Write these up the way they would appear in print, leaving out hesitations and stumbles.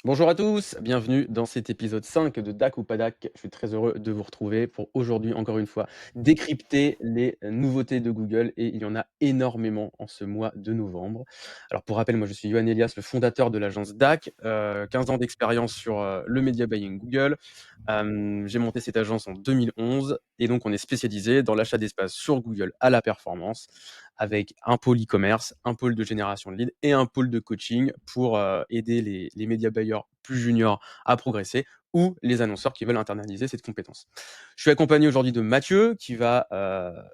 Bonjour à tous, bienvenue dans cet épisode 5 de Dac ou pas Dac. Je suis très heureux de vous retrouver pour aujourd'hui, encore une fois, décrypter les nouveautés de Google et il y en a énormément en ce mois de novembre. Alors pour rappel, moi je suis Yoann Elias, le fondateur de l'agence DAC, 15 ans d'expérience sur le media buying Google. J'ai monté cette agence en 2011 et donc on est spécialisé dans l'achat d'espace sur Google à la performance avec un pôle e-commerce, un pôle de génération de leads et un pôle de coaching pour aider les média buyers plus juniors à progresser ou les annonceurs qui veulent internaliser cette compétence. Je suis accompagné aujourd'hui de Mathieu qui va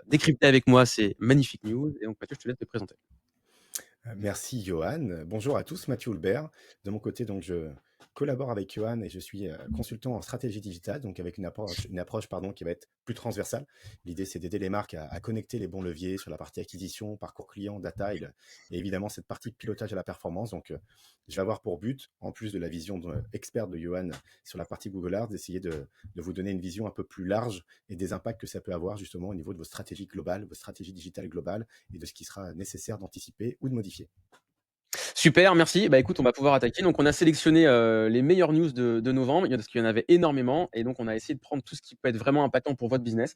décrypter avec moi ces magnifiques news. Et donc Mathieu, je te laisse te présenter. Merci Johan. Bonjour à tous, Mathieu Houlbert. De mon côté, donc, je collabore avec Johan et je suis consultant en stratégie digitale, donc avec une approche pardon, qui va être plus transversale. L'idée, c'est d'aider les marques à connecter les bons leviers sur la partie acquisition, parcours client, data et évidemment cette partie pilotage à la performance. Donc, je vais avoir pour but, en plus de la vision experte de Johan sur la partie Google Ads, d'essayer de vous donner une vision un peu plus large et des impacts que ça peut avoir justement au niveau de vos stratégies globales, vos stratégies digitales globales et de ce qui sera nécessaire d'anticiper ou de modifier. Super, merci. Bah écoute, on va pouvoir attaquer. Donc on a sélectionné les meilleures news de novembre, parce qu'il y en avait énormément, et donc on a essayé de prendre tout ce qui peut être vraiment impactant pour votre business.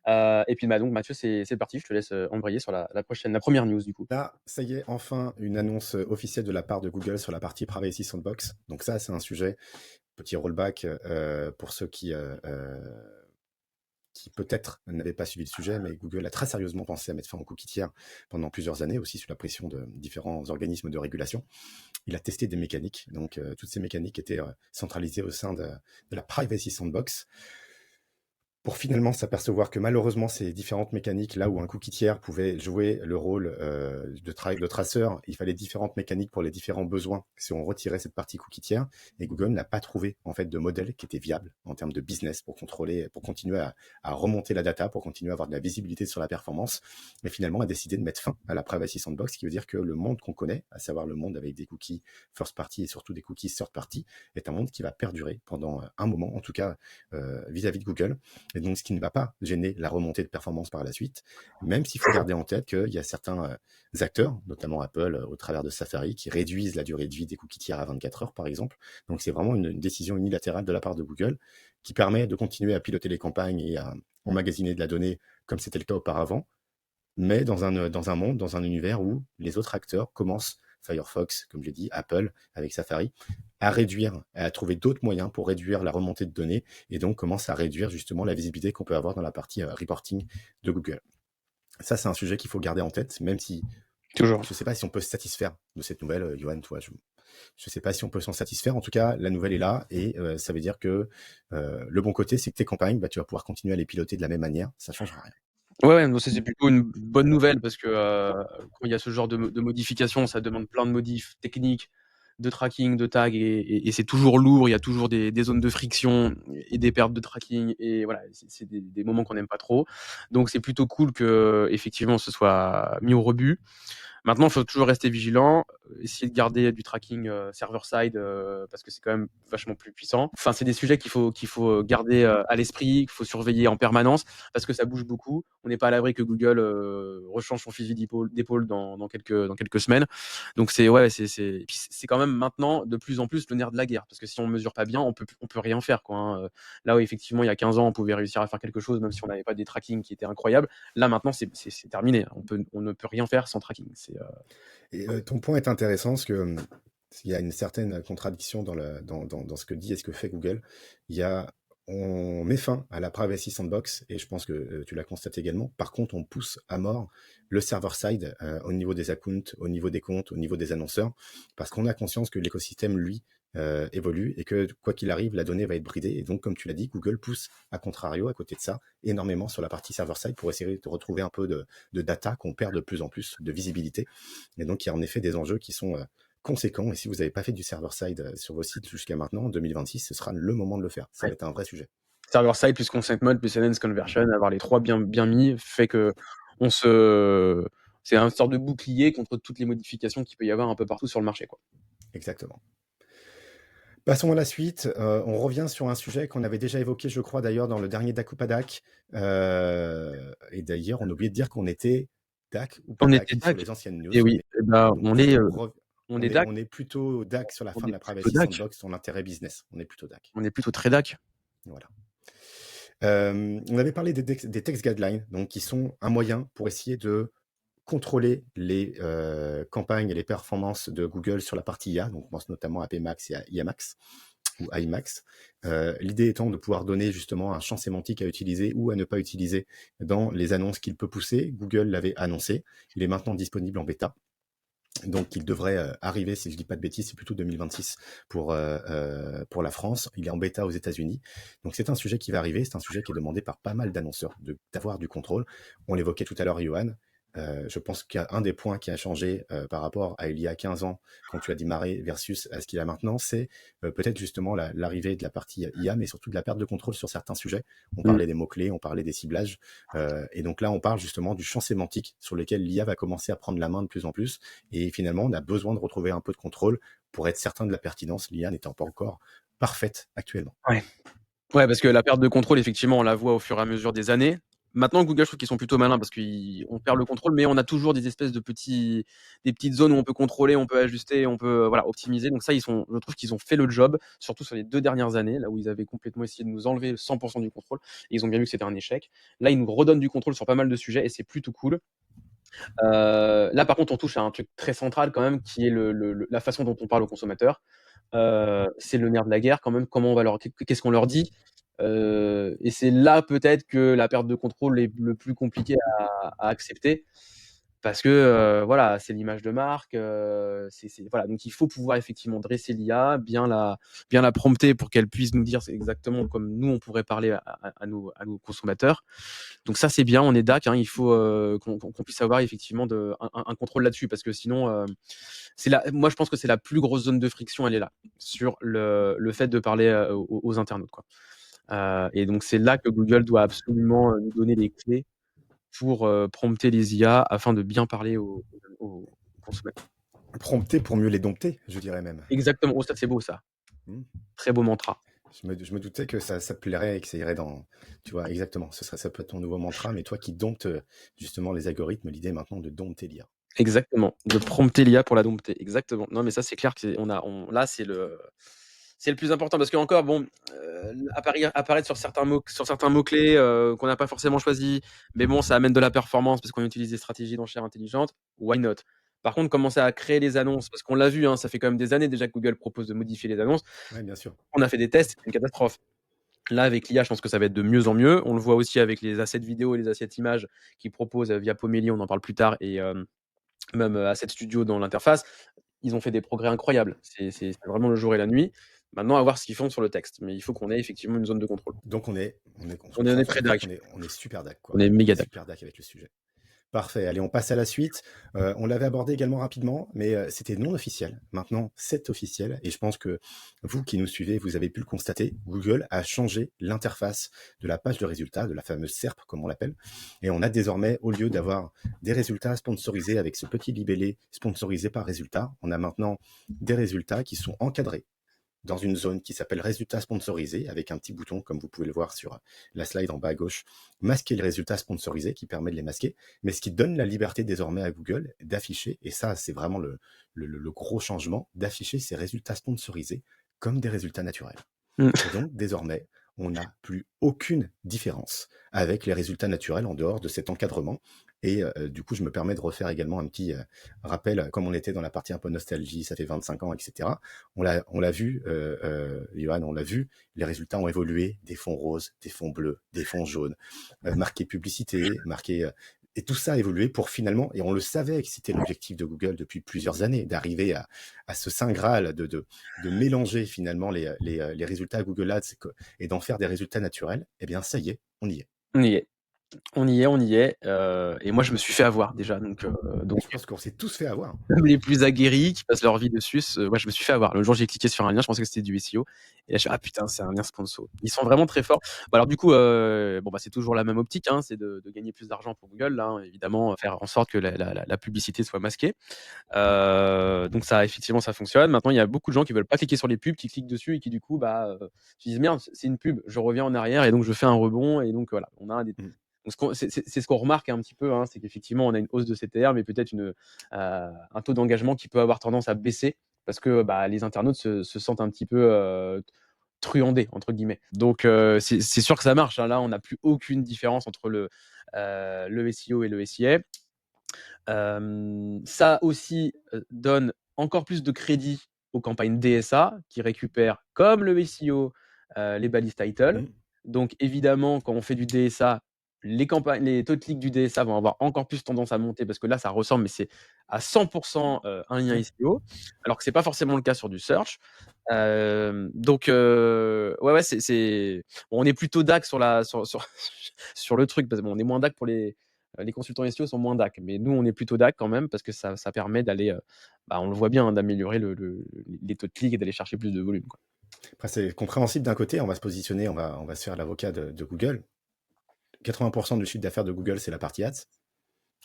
Et puis bah donc Mathieu, c'est parti, je te laisse embrayer sur la première news du coup. Là, ça y est, enfin, une annonce officielle de la part de Google sur la partie Privacy Sandbox. Donc ça, c'est un sujet, petit rollback pour ceux qui peut-être n'avaient pas suivi le sujet, mais Google a très sérieusement pensé à mettre fin aux cookies tiers pendant plusieurs années, aussi sous la pression de différents organismes de régulation. Il a testé des mécaniques, donc toutes ces mécaniques étaient centralisées au sein de la Privacy Sandbox, pour finalement s'apercevoir que malheureusement ces différentes mécaniques, là où un cookie tiers pouvait jouer le rôle de traceur, il fallait différentes mécaniques pour les différents besoins si on retirait cette partie cookie tiers, et Google n'a pas trouvé en fait de modèle qui était viable en termes de business pour contrôler, pour continuer à remonter la data, pour continuer à avoir de la visibilité sur la performance, mais finalement a décidé de mettre fin à la Privacy Sandbox, ce qui veut dire que le monde qu'on connaît, à savoir le monde avec des cookies first party et surtout des cookies third party, est un monde qui va perdurer pendant un moment, en tout cas vis-à-vis de Google, et donc ce qui ne va pas gêner la remontée de performance par la suite, même s'il faut garder en tête qu'il y a certains acteurs, notamment Apple au travers de Safari, qui réduisent la durée de vie des cookies tiers à 24 heures par exemple. Donc c'est vraiment une décision unilatérale de la part de Google qui permet de continuer à piloter les campagnes et à emmagasiner de la donnée comme c'était le cas auparavant, mais dans un monde, dans un univers où les autres acteurs commencent, Firefox, comme j'ai dit, Apple avec Safari, à réduire, à trouver d'autres moyens pour réduire la remontée de données et donc commence à réduire justement la visibilité qu'on peut avoir dans la partie reporting de Google. Ça, c'est un sujet qu'il faut garder en tête, même si Toujours. je ne sais pas si on peut se satisfaire de cette nouvelle, Johan, toi, je ne sais pas si on peut s'en satisfaire. En tout cas, la nouvelle est là et ça veut dire que le bon côté, c'est que tes campagnes, bah, tu vas pouvoir continuer à les piloter de la même manière. Ça ne changera rien. Ouais, donc ça c'est plutôt une bonne nouvelle parce que quand il y a ce genre de modifications, ça demande plein de modifs techniques, de tracking, de tags et c'est toujours lourd. Il y a toujours des zones de friction et des pertes de tracking et voilà, c'est des moments qu'on n'aime pas trop. Donc c'est plutôt cool que effectivement ce soit mis au rebut. Maintenant, il faut toujours rester vigilant, essayer de garder du tracking server-side parce que c'est quand même vachement plus puissant. Enfin, c'est des sujets qu'il faut garder à l'esprit, qu'il faut surveiller en permanence parce que ça bouge beaucoup. On n'est pas à l'abri que Google rechange son fusil d'épaule dans quelques semaines. Donc c'est ouais, c'est quand même maintenant de plus en plus le nerf de la guerre parce que si on mesure pas bien, on peut rien faire quoi. Hein. Là où effectivement il y a 15 ans on pouvait réussir à faire quelque chose même si on n'avait pas des trackings qui étaient incroyables. Là maintenant c'est terminé. On ne peut rien faire sans tracking. Et ton point est intéressant parce que il y a une certaine contradiction dans ce que dit et ce que fait Google. Il y a, on met fin à la privacy sandbox et je pense que tu l'as constaté également. Par contre, on pousse à mort le server-side au niveau des accounts, au niveau des comptes, au niveau des annonceurs, parce qu'on a conscience que l'écosystème, lui, évolue et que quoi qu'il arrive, la donnée va être bridée. Et donc, comme tu l'as dit, Google pousse à contrario, à côté de ça, énormément sur la partie server-side pour essayer de retrouver un peu de data qu'on perd de plus en plus, de visibilité. Et donc, il y a en effet des enjeux qui sont conséquents. Et si vous n'avez pas fait du server-side sur vos sites jusqu'à maintenant, en 2026, ce sera le moment de le faire. Ça va Ouais. être un vrai sujet. Server-side plus consent mode plus enhanced conversion, avoir les trois bien mis fait que on se c'est un sorte de bouclier contre toutes les modifications qu'il peut y avoir un peu partout sur le marché, quoi. Exactement. Passons à la suite. On revient sur un sujet qu'on avait déjà évoqué, je crois, d'ailleurs, dans le dernier DAC ou pas DAC. Et d'ailleurs, on a oublié de dire qu'on était DAC ou pas On était DAC sur back les anciennes news. et oui, Mais et bah, donc, on du est, coup, on revient. On est DAC? On est plutôt DAC sur la On fin de est la plutôt Privacy DAC? Sandbox, son intérêt business. On est plutôt DAC. On est plutôt très DAC? Voilà. On avait parlé des text guidelines, donc qui sont un moyen pour essayer de contrôler les campagnes et les performances de Google sur la partie IA. Donc, on pense notamment à PMax et à IMAX ou IMAX. L'idée étant de pouvoir donner justement un champ sémantique à utiliser ou à ne pas utiliser dans les annonces qu'il peut pousser. Google l'avait annoncé. Il est maintenant disponible en bêta. Donc, il devrait arriver, si je dis pas de bêtises, c'est plutôt 2026 pour la France. Il est en bêta aux États-Unis. Donc, c'est un sujet qui va arriver. C'est un sujet qui est demandé par pas mal d'annonceurs d'avoir du contrôle. On l'évoquait tout à l'heure, Johan. Je pense qu'un des points qui a changé par rapport à il y a 15 ans, quand tu as démarré, versus à ce qu'il y a maintenant, c'est peut-être justement l'arrivée de la partie IA, mais surtout de la perte de contrôle sur certains sujets. On parlait des mots-clés, on parlait des ciblages. Et donc là, on parle justement du champ sémantique sur lequel l'IA va commencer à prendre la main de plus en plus. Et finalement, on a besoin de retrouver un peu de contrôle pour être certain de la pertinence, l'IA n'étant pas encore parfaite actuellement. Ouais. Ouais, parce que la perte de contrôle, effectivement, on la voit au fur et à mesure des années. Maintenant, Google, je trouve qu'ils sont plutôt malins parce qu'on perd le contrôle, mais on a toujours des espèces de des petites zones où on peut contrôler, on peut ajuster, on peut voilà, optimiser. Donc ça, je trouve qu'ils ont fait le job, surtout sur les 2 dernières années, là où ils avaient complètement essayé de nous enlever 100% du contrôle. Et ils ont bien vu que c'était un échec. Là, ils nous redonnent du contrôle sur pas mal de sujets et c'est plutôt cool. Là, par contre, on touche à un truc très central quand même, qui est la façon dont on parle aux consommateurs. C'est le nerf de la guerre quand même. Qu'est-ce qu'on leur dit? Et c'est là peut-être que la perte de contrôle est le plus compliqué à accepter. Parce que voilà, c'est l'image de marque. Voilà. Donc il faut pouvoir effectivement dresser l'IA, bien la prompter pour qu'elle puisse nous dire c'est exactement comme nous on pourrait parler à nos consommateurs. Donc ça c'est bien, on est DAC, hein, il faut qu'on puisse avoir effectivement un contrôle là-dessus parce que sinon moi je pense que c'est la plus grosse zone de friction, elle est là sur le fait de parler aux internautes, quoi. Et donc c'est là que Google doit absolument nous donner les clés pour prompter les IA afin de bien parler aux consommateurs. Prompter pour mieux les dompter, je dirais même. Exactement. Oh, ça c'est beau ça. Très beau mantra. Je me doutais que ça te plairait et que ça irait dans... Tu vois, exactement. Ça peut être ton nouveau mantra, mais toi qui domptes justement les algorithmes, l'idée est maintenant de dompter l'IA. Exactement. De prompter l'IA pour la dompter. Exactement. Non, mais ça c'est clair que là c'est le plus important parce que encore bon, apparaître sur certains mots-clés qu'on n'a pas forcément choisis, mais bon, ça amène de la performance parce qu'on utilise des stratégies d'enchères intelligentes. Why not? Par contre, commencer à créer les annonces, parce qu'on l'a vu, hein, ça fait quand même des années déjà que Google propose de modifier les annonces. Oui, bien sûr. On a fait des tests, c'est une catastrophe. Là, avec l'IA, je pense que ça va être de mieux en mieux. On le voit aussi avec les assets vidéo et les assets images qu'ils proposent via Pomeli, on en parle plus tard, et même Asset Studio dans l'interface. Ils ont fait des progrès incroyables. C'est vraiment le jour et la nuit. Maintenant, à voir ce qu'ils font sur le texte. Mais il faut qu'on ait effectivement une zone de contrôle. Donc on est Très dire DAC. qu'on est super DAC, quoi. On est méga On est DAC. super DAC avec le sujet. Parfait, allez, on passe à la suite. On l'avait abordé également rapidement, mais c'était non officiel. Maintenant, c'est officiel. Et je pense que vous qui nous suivez, vous avez pu le constater, Google a changé l'interface de la page de résultats, de la fameuse SERP, comme on l'appelle. Et on a désormais, au lieu d'avoir des résultats sponsorisés avec ce petit libellé sponsorisé par résultat, on a maintenant des résultats qui sont encadrés dans une zone qui s'appelle résultats sponsorisés, avec un petit bouton, comme vous pouvez le voir sur la slide en bas à gauche, masquer les résultats sponsorisés, qui permet de les masquer, mais ce qui donne la liberté désormais à Google d'afficher, et ça c'est vraiment le gros changement, d'afficher ces résultats sponsorisés comme des résultats naturels. Et donc désormais, on n'a plus aucune différence avec les résultats naturels en dehors de cet encadrement. Et du coup, je me permets de refaire également un petit rappel, comme on était dans la partie un peu nostalgie, ça fait 25 ans, etc. On l'a vu, Johan, on l'a vu, les résultats ont évolué, des fonds roses, des fonds bleus, des fonds jaunes, marqué publicité, marqué... et tout ça a évolué pour finalement, et on le savait que c'était l'objectif de Google depuis plusieurs années, d'arriver à ce saint Graal de mélanger finalement les résultats Google Ads et d'en faire des résultats naturels. Eh bien, ça y est, on y est. On y est. On y est, on y est. Et moi, je me suis fait avoir déjà. Donc Je pense qu'on s'est tous fait avoir. même les plus aguerris qui passent leur vie dessus, moi je me suis fait avoir. Le jour où j'ai cliqué sur un lien, je pensais que c'était du SEO. Et là je suis ah putain, c'est un lien sponsor. Ils sont vraiment très forts. Bon, alors du coup, c'est toujours la même optique, hein, c'est de gagner plus d'argent pour Google, là, hein, évidemment, faire en sorte que la publicité soit masquée. Donc ça, effectivement, ça fonctionne. Maintenant, il y a beaucoup de gens qui veulent pas cliquer sur les pubs, qui cliquent dessus et qui du coup se disent merde, c'est une pub, je reviens en arrière et donc je fais un rebond et donc voilà, on a Donc c'est ce qu'on remarque un petit peu, hein, c'est qu'effectivement, on a une hausse de CTR, mais peut-être un taux d'engagement qui peut avoir tendance à baisser parce que bah, les internautes se sentent un petit peu truandés, entre guillemets. Donc, c'est sûr que ça marche. Hein. Là, on n'a plus aucune différence entre le SEO et le SIA. Ça aussi donne encore plus de crédit aux campagnes DSA qui récupèrent, comme le SEO, les balises title. Mmh. Donc évidemment, quand on fait du DSA, les taux de clics du DSA vont avoir encore plus tendance à monter parce que là, ça ressemble, mais c'est à 100% un lien Ouais. SEO, alors que c'est pas forcément le cas sur du search. Donc ouais, bon, on est plutôt DAC sur le truc parce que bon, on est moins DAC pour les consultants SEO sont moins DAC, mais nous on est plutôt DAC quand même parce que ça permet d'aller, bah, on le voit bien, hein, d'améliorer les taux de clics et d'aller chercher plus de volume, quoi. Après, c'est compréhensible d'un côté, on va se positionner, on va se faire l'avocat de Google. 80% du chiffre d'affaires de Google, c'est la partie ads.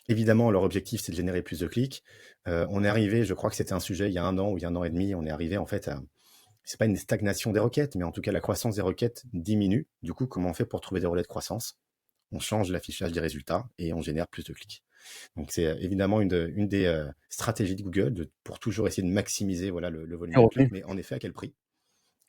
Évidemment, leur objectif, c'est de générer plus de clics. On est arrivé, je crois que c'était un sujet il y a 1 an ou il y a 1 an et demi, on est arrivé en fait à, c'est pas une stagnation des requêtes, mais en tout cas la croissance des requêtes diminue. Du coup, comment on fait pour trouver des relais de croissance? On change l'affichage des résultats et on génère plus de clics. Donc c'est évidemment une des stratégies de Google pour toujours essayer de maximiser voilà, le volume Les de clics, revenus. mais en effet, à quel prix?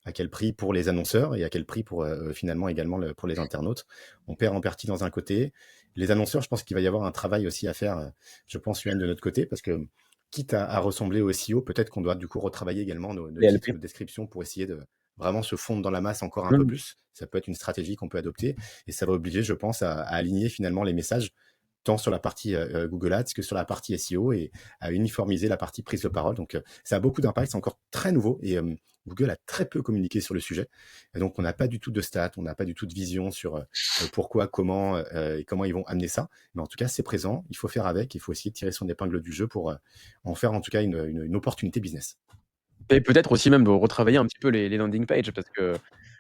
À quel prix pour les annonceurs et à quel prix pour finalement également pour les internautes? On perd en partie dans un côté. Les annonceurs, je pense qu'il va y avoir un travail aussi à faire, je pense, Yuan, de notre côté, parce que quitte à ressembler au SEO, peut-être qu'on doit du coup retravailler également nos Les titres, LP. nos descriptions pour essayer de vraiment se fondre dans la masse encore un peu Mmh. plus. Ça peut être une stratégie qu'on peut adopter et ça va obliger, je pense, à aligner finalement les messages tant sur la partie Google Ads que sur la partie SEO et à uniformiser la partie prise de parole. Donc, ça a beaucoup d'impact, c'est encore très nouveau et Google a très peu communiqué sur le sujet. Et donc, on n'a pas du tout de stats, on n'a pas du tout de vision sur pourquoi, comment et comment ils vont amener ça. Mais en tout cas, c'est présent, il faut faire avec, il faut essayer de tirer son épingle du jeu pour en faire en tout cas une opportunité business. Et peut-être aussi même de retravailler un petit peu les landing pages parce qu'on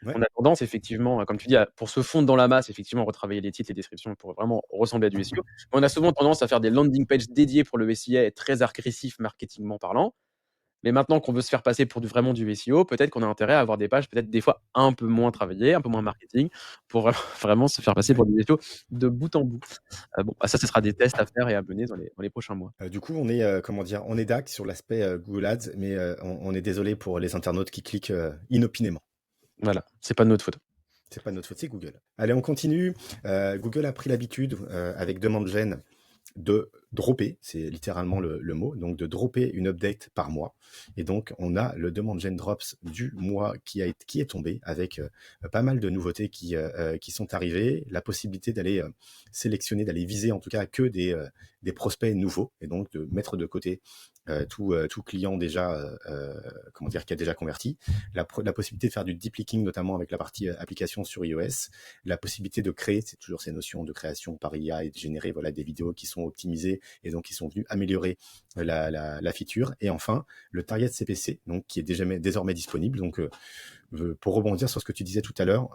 Ouais, a tendance effectivement, comme tu dis, pour se fondre dans la masse, effectivement, retravailler les titres, les descriptions pour vraiment ressembler à du SEO. Mais on a souvent tendance à faire des landing pages dédiées pour le SIA et très agressifs marketingment parlant. Mais maintenant qu'on veut se faire passer pour vraiment du SEO, peut-être qu'on a intérêt à avoir des pages peut-être des fois un peu moins travaillées, un peu moins marketing, pour vraiment se faire passer pour ouais. du SEO de bout en bout. Bon, bah, ça, ce sera des tests à faire et à mener dans les prochains mois. Du coup, on est, comment dire, on est DAC sur l'aspect Google Ads, mais on est désolé pour les internautes qui cliquent inopinément. Voilà, c'est pas de notre faute. C'est pas de notre faute, c'est Google. Allez, on continue. Google a pris l'habitude avec DemandGen de dropper, c'est littéralement le mot, donc de dropper une update par mois. Et donc, on a le DemandGen Drops du mois qui est tombé avec pas mal de nouveautés qui sont arrivées, la possibilité d'aller sélectionner, d'aller viser en tout cas que des prospects nouveaux et donc de mettre de côté tout client déjà, comment dire, qui a déjà converti, la possibilité de faire du deep linking, notamment avec la partie application sur iOS, la possibilité de créer, c'est toujours ces notions de création par IA et de générer voilà, des vidéos qui sont optimisées et donc qui sont venues améliorer la feature. Et enfin, le target CPC, donc qui est désormais disponible. Donc, pour rebondir sur ce que tu disais tout à l'heure,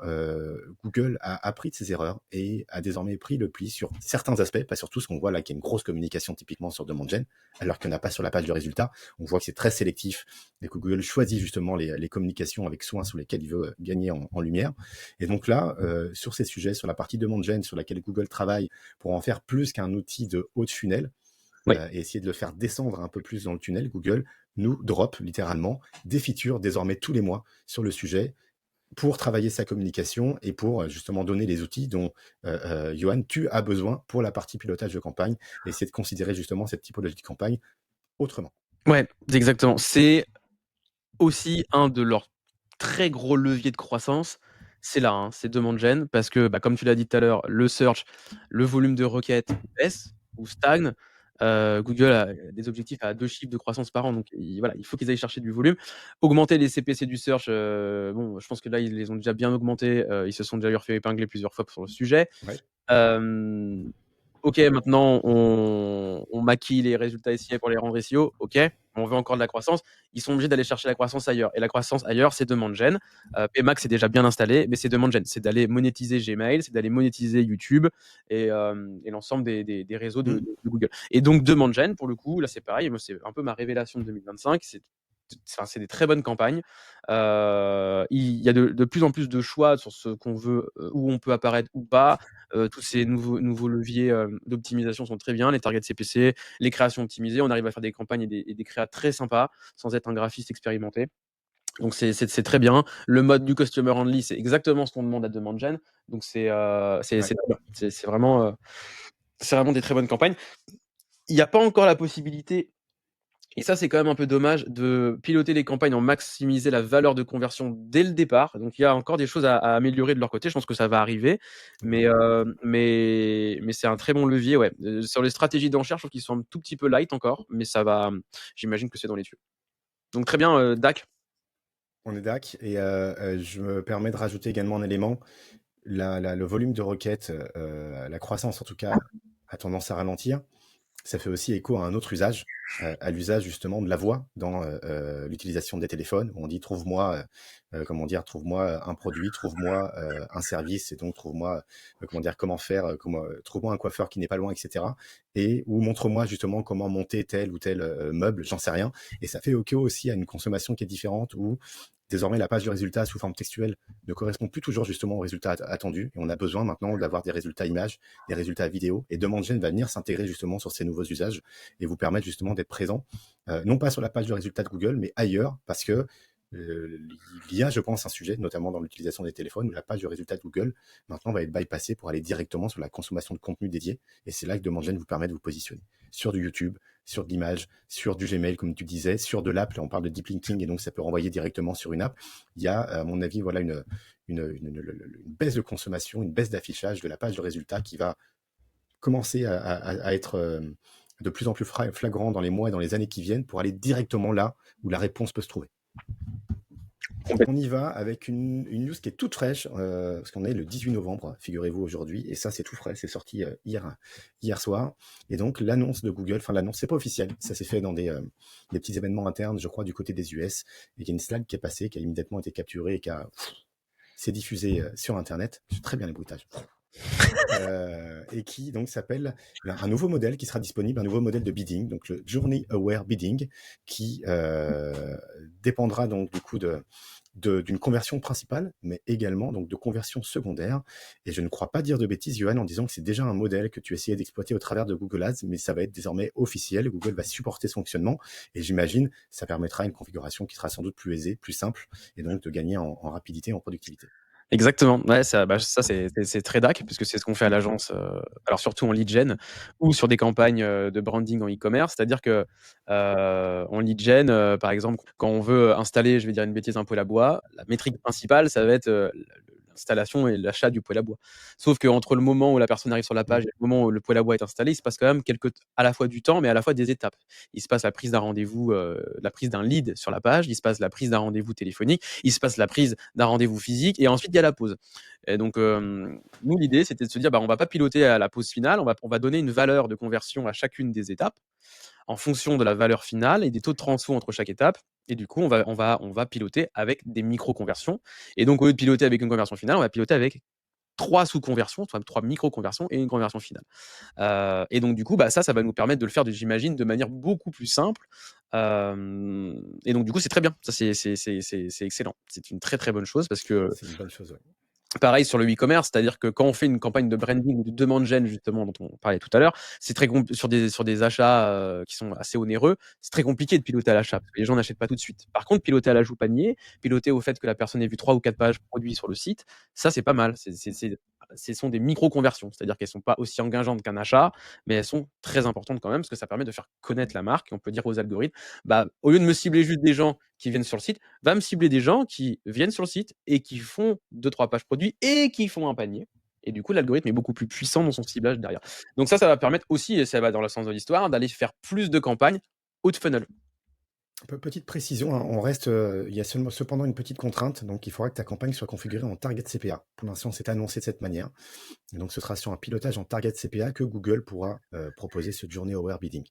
Google a appris de ses erreurs et a désormais pris le pli sur certains aspects, pas sur tout, ce qu'on voit là, qu'il y a une grosse communication typiquement sur DemandGen, alors qu'il n'y en a pas sur la page de résultats. On voit que c'est très sélectif et que Google choisit justement les communications avec soin sur lesquelles il veut gagner en lumière. Et donc là, sur ces sujets, sur la partie DemandGen, sur laquelle Google travaille pour en faire plus qu'un outil de haut de funnel, Oui. et essayer de le faire descendre un peu plus dans le tunnel, Google nous drop littéralement des features désormais tous les mois sur le sujet pour travailler sa communication et pour justement donner les outils dont, Johan, tu as besoin pour la partie pilotage de campagne et essayer de considérer justement cette typologie de campagne autrement. Ouais, exactement. C'est aussi un de leurs très gros leviers de croissance. C'est là, hein, c'est DemandGen parce que, bah, comme tu l'as dit tout à l'heure, le search, le volume de requêtes baisse ou stagne. Google a des objectifs à 2 chiffres de croissance par an, donc voilà, il faut qu'ils aillent chercher du volume. Augmenter les CPC du search, bon, je pense que là, ils les ont déjà bien augmentés. Ils se sont déjà fait épingler plusieurs fois sur le sujet. Ouais. Hem, OK, maintenant on maquille les résultats SIA pour les rendre SEO, OK, on veut encore de la croissance. Ils sont obligés d'aller chercher la croissance ailleurs et la croissance ailleurs, c'est DemandGen. PMax c'est déjà bien installé, mais c'est DemandGen. C'est d'aller monétiser Gmail, c'est d'aller monétiser YouTube et l'ensemble des réseaux de Mmh. de Google et donc DemandGen, pour le coup, là, c'est pareil, moi, c'est un peu ma révélation de 2025. C'est des très bonnes campagnes, il y a de plus en plus de choix sur ce qu'on veut, où on peut apparaître ou pas. Tous ces nouveaux leviers, d'optimisation sont très bien, les targets CPC, les créations optimisées. On arrive à faire des campagnes et des créas très sympas, sans être un graphiste expérimenté. Donc c'est très bien. Le mode du customer only, c'est exactement ce qu'on demande à Demand Gen. Donc c'est Ouais. très bien. C'est vraiment des très bonnes campagnes. Il y a pas encore la possibilité, et ça c'est quand même un peu dommage, de piloter les campagnes en maximiser la valeur de conversion dès le départ. Donc il y a encore des choses à améliorer de leur côté. Je pense que ça va arriver, mais Oui. c'est un très bon levier, ouais. Sur les stratégies d'enchères, je trouve qu'ils sont un tout petit peu light encore, mais ça va. J'imagine que c'est dans les tuyaux. Donc très bien, Dak. On est DAC et je me permets de rajouter également un élément. Le volume de requêtes, la croissance en tout cas, a tendance à ralentir. Ça fait aussi écho à un autre usage, à l'usage justement de la voix dans l'utilisation des téléphones, où on dit trouve-moi, comment dire, trouve-moi un produit, trouve-moi un service, et donc trouve-moi, comment dire, comment faire, trouve-moi un coiffeur qui n'est pas loin, etc. Et ou montre-moi justement comment monter tel ou tel meuble, j'en sais rien. Et ça fait écho aussi à une consommation qui est différente, où désormais la page de résultats sous forme textuelle ne correspond plus toujours justement aux résultats attendus. Et on a besoin maintenant d'avoir des résultats images, des résultats vidéo. Et DemandGen va venir s'intégrer justement sur ces nouveaux usages et vous permettre justement d'être présent, non pas sur la page de résultats de Google, mais ailleurs, parce que il y a, je pense, un sujet, notamment dans l'utilisation des téléphones, où la page de résultats de Google maintenant va être bypassée pour aller directement sur la consommation de contenu dédié. Et c'est là que DemandGen vous permet de vous positionner sur du YouTube, sur de l'image, sur du Gmail, comme tu disais, sur de l'app. Là, on parle de deep linking et donc ça peut renvoyer directement sur une app. Il y a, à mon avis, voilà une baisse de consommation, une baisse d'affichage de la page de résultats qui va commencer à être de plus en plus flagrant dans les mois et dans les années qui viennent pour aller directement là où la réponse peut se trouver. On y va avec une news qui est toute fraîche, parce qu'on est le 18 novembre, figurez-vous, aujourd'hui, et ça c'est tout frais, c'est sorti hier soir. Et donc l'annonce de Google, enfin l'annonce, c'est pas officiel, ça s'est fait dans des petits événements internes, je crois, du côté des US, et il y a une slide qui est passée, qui a immédiatement été capturée et qui s'est diffusée sur Internet. C'est très bien les bruitages. Et qui donc s'appelle un nouveau modèle qui sera disponible, un nouveau modèle de bidding, donc le Journey Aware Bidding, qui dépendra donc du coup d'une conversion principale, mais également donc de conversion secondaire. Et je ne crois pas dire de bêtises, Johan, en disant que c'est déjà un modèle que tu essayais d'exploiter au travers de Google Ads, mais ça va être désormais officiel. Google va supporter ce fonctionnement, et j'imagine ça permettra une configuration qui sera sans doute plus aisée, plus simple, et donc de gagner en rapidité et en productivité. Exactement. Ouais, ça c'est très DAC, puisque c'est ce qu'on fait à l'agence, alors surtout en lead gen ou sur des campagnes, de branding en e-commerce. C'est-à-dire que, en lead gen, par exemple, quand on veut installer, je vais dire une bêtise, un poêle à bois, la métrique principale, ça va être, l'installation et l'achat du poêle à bois. Sauf qu'entre le moment où la personne arrive sur la page et le moment où le poêle à bois est installé, il se passe quand même à la fois du temps, mais à la fois des étapes. Il se passe la prise d'un rendez-vous, la prise d'un lead sur la page, il se passe la prise d'un rendez-vous téléphonique, il se passe la prise d'un rendez-vous physique, et ensuite il y a la pause. Et donc, nous, l'idée, c'était de se dire, bah, on va pas piloter à la pause finale, on va donner une valeur de conversion à chacune des étapes en fonction de la valeur finale et des taux de transfo entre chaque étape. Et du coup, on va piloter avec des micro-conversions. Et donc, au lieu de piloter avec une conversion finale, on va piloter avec 3 sous-conversions, enfin 3 micro-conversions et une conversion finale. Et donc, du coup, bah, ça va nous permettre de le faire, j'imagine, de manière beaucoup plus simple. Et donc, du coup, c'est très bien. Ça, c'est excellent. C'est une très, très bonne chose, parce que C'est une bonne chose, ouais. pareil sur le e-commerce, c'est-à-dire que quand on fait une campagne de branding ou de demande gen, justement, dont on parlait tout à l'heure, c'est très sur des achats qui sont assez onéreux, c'est très compliqué de piloter à l'achat, parce que les gens n'achètent pas tout de suite. Par contre, piloter à l'ajout panier, piloter au fait que la personne ait vu 3 ou 4 pages produits sur le site, ça c'est pas mal. Ce sont des micro-conversions, c'est-à-dire qu'elles sont pas aussi engageantes qu'un achat, mais elles sont très importantes quand même, parce que ça permet de faire connaître la marque. Et on peut dire aux algorithmes, bah, au lieu de me cibler juste des gens qui viennent sur le site, va me cibler des gens qui viennent sur le site et qui font 2-3 pages produits et qui font un panier. Et du coup, l'algorithme est beaucoup plus puissant dans son ciblage derrière. Donc ça va permettre aussi, et ça va dans le sens de l'histoire, d'aller faire plus de campagnes haut de funnel. Petite précision, hein, il y a cependant une petite contrainte, donc il faudra que ta campagne soit configurée en target CPA. Pour l'instant, c'est annoncé de cette manière. Et donc ce sera sur un pilotage en target CPA que Google pourra proposer ce Journey Aware Bidding.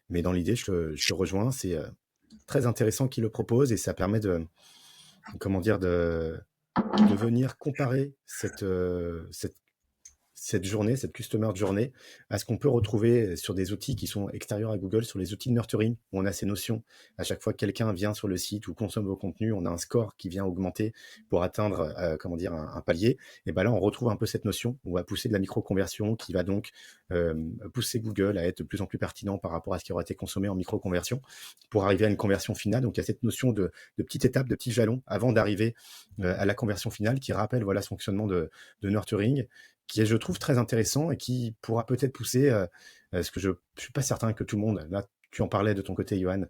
Mais dans l'idée, je te rejoins, c'est très intéressant qu'il le propose, et ça permet de venir comparer cette cette journée, cette customer journée, à ce qu'on peut retrouver sur des outils qui sont extérieurs à Google, sur les outils de nurturing, où on a ces notions. À chaque fois que quelqu'un vient sur le site ou consomme vos contenus, on a un score qui vient augmenter pour atteindre, comment dire, un palier. Et ben là, on retrouve un peu cette notion. On va pousser de la micro-conversion qui va donc pousser Google à être de plus en plus pertinent par rapport à ce qui aurait été consommé en micro-conversion pour arriver à une conversion finale. Donc, il y a cette notion de petite étape, de petits jalons avant d'arriver à la conversion finale qui rappelle voilà, ce fonctionnement de nurturing qui est, je trouve, très intéressant et qui pourra peut-être pousser, ce que je ne suis pas certain que tout le monde, là, tu en parlais de ton côté, Johan,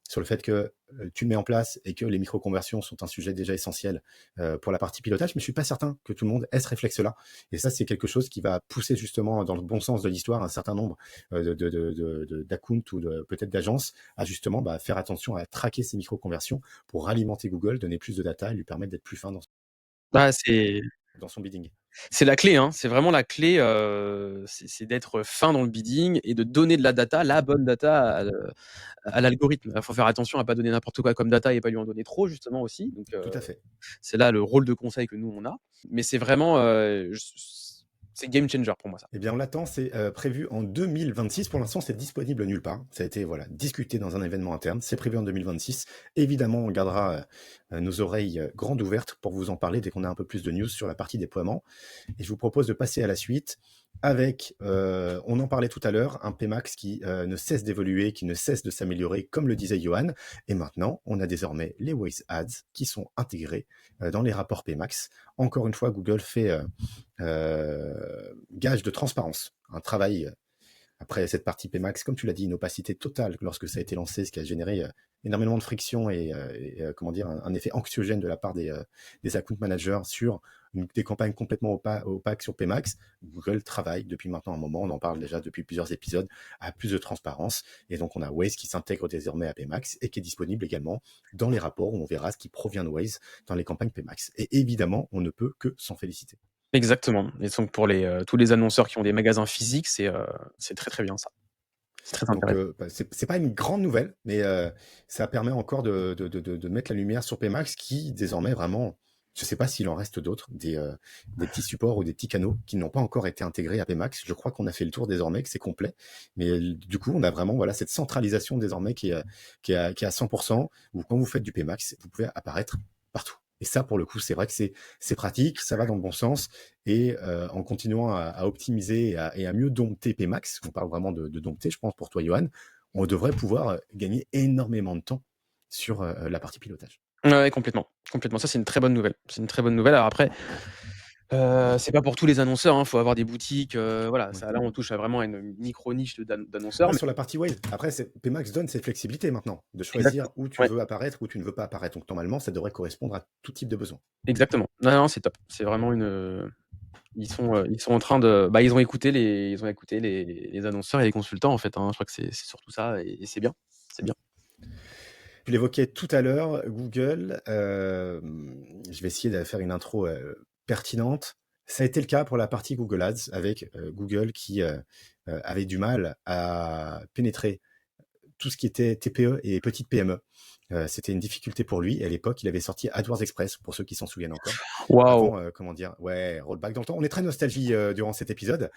sur le fait que tu le mets en place et que les micro-conversions sont un sujet déjà essentiel pour la partie pilotage, mais je ne suis pas certain que tout le monde ait ce réflexe-là. Et ça, c'est quelque chose qui va pousser justement dans le bon sens de l'histoire un certain nombre d'accounts ou peut-être d'agences à justement faire attention à traquer ces micro-conversions pour alimenter Google, donner plus de data et lui permettre d'être plus fin Bah, dans son bidding. c'est la clé, hein. C'est vraiment la clé, c'est d'être fin dans le bidding et de donner de la data, la bonne data à l'algorithme. Il faut faire attention à pas donner n'importe quoi comme data et pas lui en donner trop justement aussi. Donc, Tout à fait. c'est là le rôle de conseil que nous on a. Mais c'est vraiment, c'est game changer pour moi ça. Eh bien, on l'attend, c'est prévu en 2026. Pour l'instant, c'est disponible nulle part. Ça a été voilà, discuté dans un événement interne. C'est prévu en 2026. Évidemment, on gardera nos oreilles grandes ouvertes pour vous en parler dès qu'on a un peu plus de news sur la partie déploiement. Et je vous propose de passer à la suite avec, on en parlait tout à l'heure, un Pmax qui ne cesse d'évoluer, qui ne cesse de s'améliorer, comme le disait Johan. Et maintenant, on a désormais les Waze Ads qui sont intégrés dans les rapports Pmax. Encore une fois, Google fait gage de transparence, un travail après cette partie Pmax, comme tu l'as dit, une opacité totale lorsque ça a été lancé, ce qui a généré énormément de friction et comment dire, un effet anxiogène de la part des account managers sur des campagnes complètement opaques sur Pmax. Google travaille depuis maintenant un moment, on en parle déjà depuis plusieurs épisodes, à plus de transparence. Et donc on a Waze qui s'intègre désormais à Pmax et qui est disponible également dans les rapports où on verra ce qui provient de Waze dans les campagnes Pmax. Et évidemment, on ne peut que s'en féliciter. Exactement. Et donc pour tous les annonceurs qui ont des magasins physiques, c'est très, très bien ça. C'est très Donc, intéressant. c'est pas une grande nouvelle, mais ça permet encore de mettre la lumière sur Pmax qui, désormais, vraiment, je sais pas s'il en reste d'autres, des petits supports ou des petits canaux qui n'ont pas encore été intégrés à Pmax. Je crois qu'on a fait le tour désormais, que c'est complet. Mais du coup, on a vraiment voilà, cette centralisation désormais qui est à 100%, où quand vous faites du Pmax, vous pouvez apparaître partout. Et ça, pour le coup, c'est vrai que c'est pratique, ça va dans le bon sens. Et en continuant à optimiser et à mieux dompter Pmax, on parle vraiment de dompter, je pense, pour toi, Johan, on devrait pouvoir gagner énormément de temps sur la partie pilotage. Ouais, complètement, complètement. Ça, c'est une très bonne nouvelle. C'est une très bonne nouvelle. Alors après, c'est pas pour tous les annonceurs, hein. Faut avoir des boutiques, voilà. Ouais. Ça, là, on touche à vraiment une micro niche d'annonceurs, Ouais, mais sur la partie Wave. Après, Pmax donne cette flexibilité maintenant, de choisir exactement. où tu Ouais, veux apparaître, où tu ne veux pas apparaître. Donc normalement, ça devrait correspondre à tout type de besoin. exactement. Non, non, c'est top. C'est vraiment ils sont en train de, bah, ils ont écouté les annonceurs et les consultants en fait, hein. Je crois que c'est surtout ça et c'est bien. C'est bien. Je l'évoquais tout à l'heure, Google, je vais essayer de faire une intro pertinente. Ça a été le cas pour la partie Google Ads avec Google qui avait du mal à pénétrer tout ce qui était TPE et petites PME. C'était une difficulté pour lui. Et à l'époque, il avait sorti AdWords Express, pour ceux qui s'en souviennent encore. Waouh! Avant, comment dire, ouais, rollback dans le temps. On est très nostalgie durant cet épisode.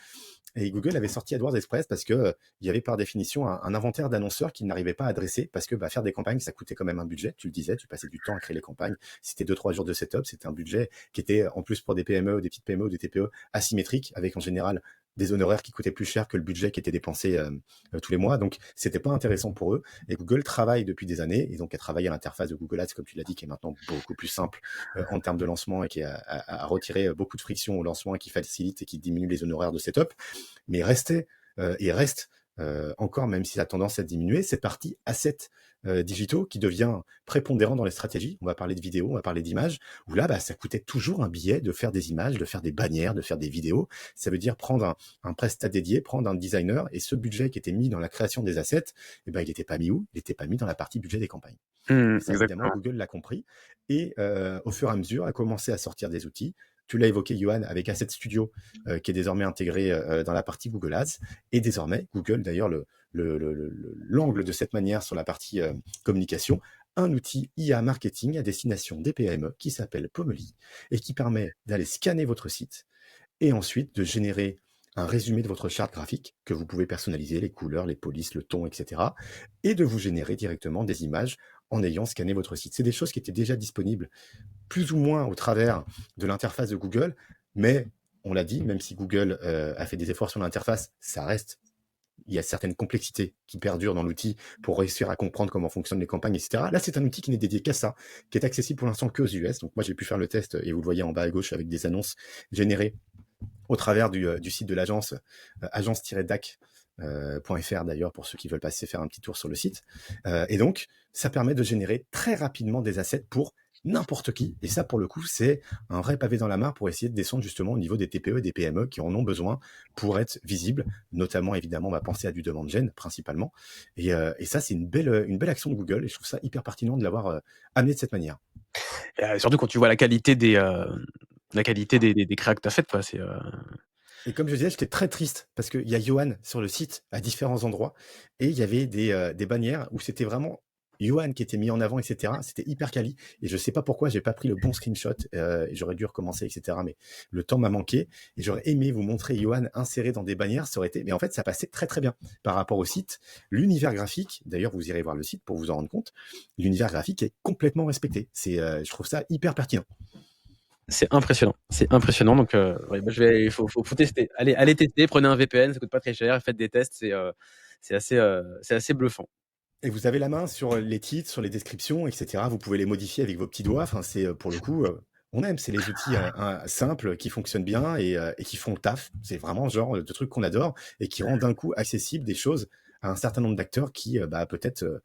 Et Google avait sorti AdWords Express parce que il y avait par définition un inventaire d'annonceurs qu'il n'arrivait pas à adresser parce que faire des campagnes, ça coûtait quand même un budget. Tu le disais, tu passais du temps à créer les campagnes. C'était 2-3 jours de setup. C'était un budget qui était, en plus pour des PME, des petites PME ou des TPE, asymétrique, avec en général des honoraires qui coûtaient plus cher que le budget qui était dépensé tous les mois. Donc, c'était pas intéressant pour eux. Et Google travaille depuis des années, et donc a travaillé à l'interface de Google Ads, comme tu l'as dit, qui est maintenant beaucoup plus simple en termes de lancement et qui a retiré beaucoup de friction au lancement et qui facilite et qui diminue les honoraires de setup. Mais il reste encore, même si ça a tendance à diminuer, cette partie assets digitaux qui devient prépondérant dans les stratégies. On va parler de vidéos, on va parler d'images, où là, ça coûtait toujours un billet de faire des images, de faire des bannières, de faire des vidéos. Ça veut dire prendre un prestat dédié, prendre un designer, et ce budget qui était mis dans la création des assets, il n'était pas mis où? Il n'était pas mis dans la partie budget des campagnes. Et ça, évidemment, Exactement. Google l'a compris et au fur et à mesure a commencé à sortir des outils. Tu l'as évoqué, Johan, avec Asset Studio, qui est désormais intégré dans la partie Google Ads. Et désormais, Google, d'ailleurs, l'angle de cette manière sur la partie communication, un outil IA marketing à destination des PME qui s'appelle Pomeli et qui permet d'aller scanner votre site et ensuite de générer un résumé de votre charte graphique que vous pouvez personnaliser, les couleurs, les polices, le ton, etc. Et de vous générer directement des images en ayant scanné votre site. C'est des choses qui étaient déjà disponibles plus ou moins au travers de l'interface de Google, mais on l'a dit, même si Google a fait des efforts sur l'interface, ça reste, il y a certaines complexités qui perdurent dans l'outil pour réussir à comprendre comment fonctionnent les campagnes, etc. Là, c'est un outil qui n'est dédié qu'à ça, qui est accessible pour l'instant qu'aux US. Donc moi, j'ai pu faire le test, et vous le voyez en bas à gauche avec des annonces générées au travers du site de l'agence, agence-dac.fr d'ailleurs, pour ceux qui veulent passer faire un petit tour sur le site. Et donc, ça permet de générer très rapidement des assets pour n'importe qui. Et ça, pour le coup, c'est un vrai pavé dans la mare pour essayer de descendre justement au niveau des TPE et des PME qui en ont besoin pour être visibles, notamment, évidemment, on va penser à du demand gen, principalement. Et ça, c'est une belle action de Google, et je trouve ça hyper pertinent de l'avoir amené de cette manière. Et surtout quand tu vois la qualité des créas que tu as faites, quoi. Et comme je disais, j'étais très triste parce qu'il y a Johan sur le site à différents endroits, et il y avait des bannières où c'était vraiment Johan qui était mis en avant, etc. C'était hyper quali, et je sais pas pourquoi j'ai pas pris le bon screenshot, et j'aurais dû recommencer, etc. Mais le temps m'a manqué, et j'aurais aimé vous montrer Johan inséré dans des bannières, ça aurait été. Mais en fait, ça passait très très bien par rapport au site. L'univers graphique, d'ailleurs, vous irez voir le site pour vous en rendre compte. L'univers graphique est complètement respecté. Je trouve ça hyper pertinent. C'est impressionnant. C'est impressionnant. Donc, ouais, bah, il faut tester. Allez tester, prenez un VPN, ça coûte pas très cher, faites des tests, c'est assez bluffant. Et vous avez la main sur les titres, sur les descriptions, etc. Vous pouvez les modifier avec vos petits doigts. Enfin, c'est pour le coup, on aime. C'est les outils simples qui fonctionnent bien, et qui font le taf. C'est vraiment le genre de truc qu'on adore, et qui rend d'un coup accessible des choses à un certain nombre d'acteurs qui, peut-être,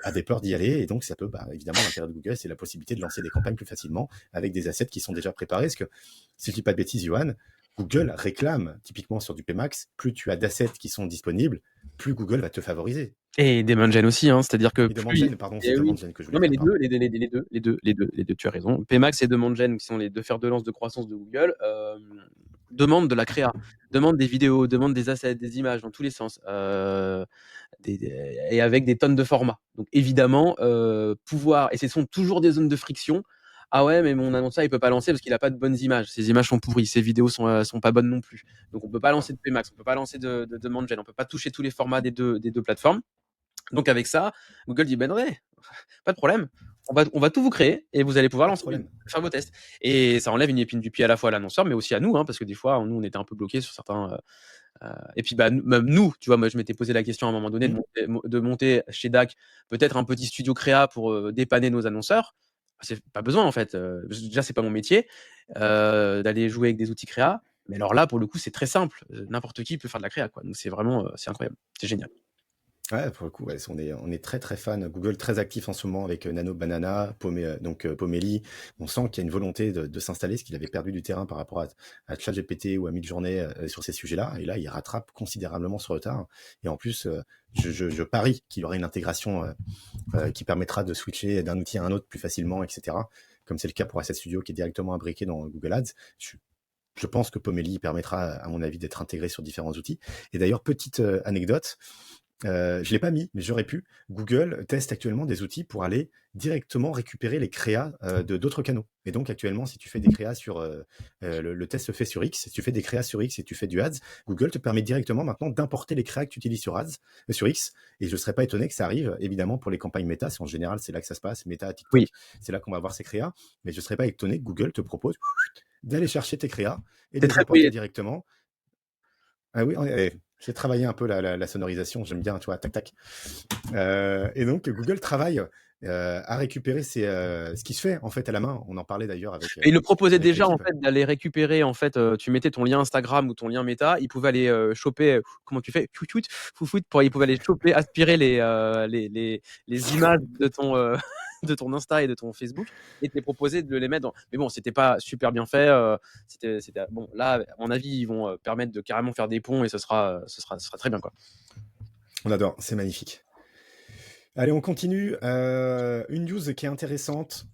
avaient peur d'y aller. Et donc, ça peut, évidemment, l'intérêt de Google, c'est la possibilité de lancer des campagnes plus facilement avec des assets qui sont déjà préparés. Parce que, si je dis pas de bêtises, Johan, Google réclame, typiquement sur du PMax, plus tu as d'assets qui sont disponibles, plus Google va te favoriser. Et demand gen aussi, hein, c'est-à-dire que Et demand plus gen, pardon, c'est eh oui. demand gen que je Non, voulais mais dire, les pardon. 2, les 2, tu as raison. Pmax et demand gen, qui sont les 2 fers de lance de croissance de Google, demandent de la créa, demandent des vidéos, demandent des assets, des images dans tous les sens, et avec des tonnes de formats. Donc évidemment, pouvoir, et ce sont toujours des zones de friction. Ah ouais, mais mon annonceur, il peut pas lancer parce qu'il a pas de bonnes images. Ses images sont pourries, ses vidéos sont pas bonnes non plus. Donc on peut pas lancer de Pmax, on peut pas lancer de demand gen, on peut pas toucher tous les formats des deux plateformes. Donc avec ça, Google dit ben ouais, pas de problème. On va tout vous créer et vous allez pouvoir Pas de lancer, problème. faire vos tests. Et ça enlève une épine du pied à la fois à l'annonceur, mais aussi à nous, hein, parce que des fois, nous, on était un peu bloqués sur certains. Et puis, même nous, tu vois, moi, je m'étais posé la question à un moment donné Mmh. de monter chez DAC peut-être un petit studio créa pour dépanner nos annonceurs. C'est pas besoin, en fait. Déjà, c'est pas mon métier d'aller jouer avec des outils créa. Mais alors là, pour le coup, c'est très simple. N'importe qui peut faire de la créa, quoi. Donc, c'est vraiment, c'est incroyable. C'est génial. Ouais, pour le coup, ouais, on est très très fan. Google très actif en ce moment avec Nano Banana, Pomeli. On sent qu'il y a une volonté de s'installer, ce qu'il avait perdu du terrain par rapport à ChatGPT ou à Midjourney sur ces sujets-là. Et là, il rattrape considérablement ce retard. Et en plus, je parie qu'il y aura une intégration qui permettra de switcher d'un outil à un autre plus facilement, etc. Comme c'est le cas pour Asset Studio qui est directement imbriqué dans Google Ads. Je pense que Pomeli permettra, à mon avis, d'être intégré sur différents outils. Et d'ailleurs, petite anecdote, je l'ai pas mis, mais j'aurais pu. Google teste actuellement des outils pour aller directement récupérer les créas de d'autres canaux. Et donc actuellement, si tu fais des créas sur le test se fait sur X, si tu fais des créas sur X et tu fais du Ads, Google te permet directement maintenant d'importer les créas que tu utilises sur Ads, sur X. Et je ne serais pas étonné que ça arrive, évidemment, pour les campagnes Meta. En général, c'est là que ça se passe. Meta, Oui. TikTok, c'est là qu'on va voir ces créas. Mais je ne serais pas étonné que Google te propose d'aller chercher tes créas et de C'est les très, importer oui. directement. Ah oui, j'ai travaillé un peu la sonorisation, j'aime bien, tu vois, tac tac. Et donc Google travaille à récupérer ce qui se fait en fait à la main. On en parlait d'ailleurs Et il le proposait avec déjà, en l'équipe. fait, d'aller récupérer, en fait, tu mettais ton lien Instagram ou ton lien Meta, il pouvait aller choper, comment tu fais, fouitout, fouitout, il pouvait aller choper, aspirer les images de ton, de ton Insta et de ton Facebook, et te les proposer de les mettre dans. Mais bon, c'était pas super bien fait. C'était bon. Là, à mon avis, ils vont permettre de carrément faire des ponts, et ce sera très bien, quoi. On adore, c'est magnifique. Allez, on continue. Une news qui est intéressante.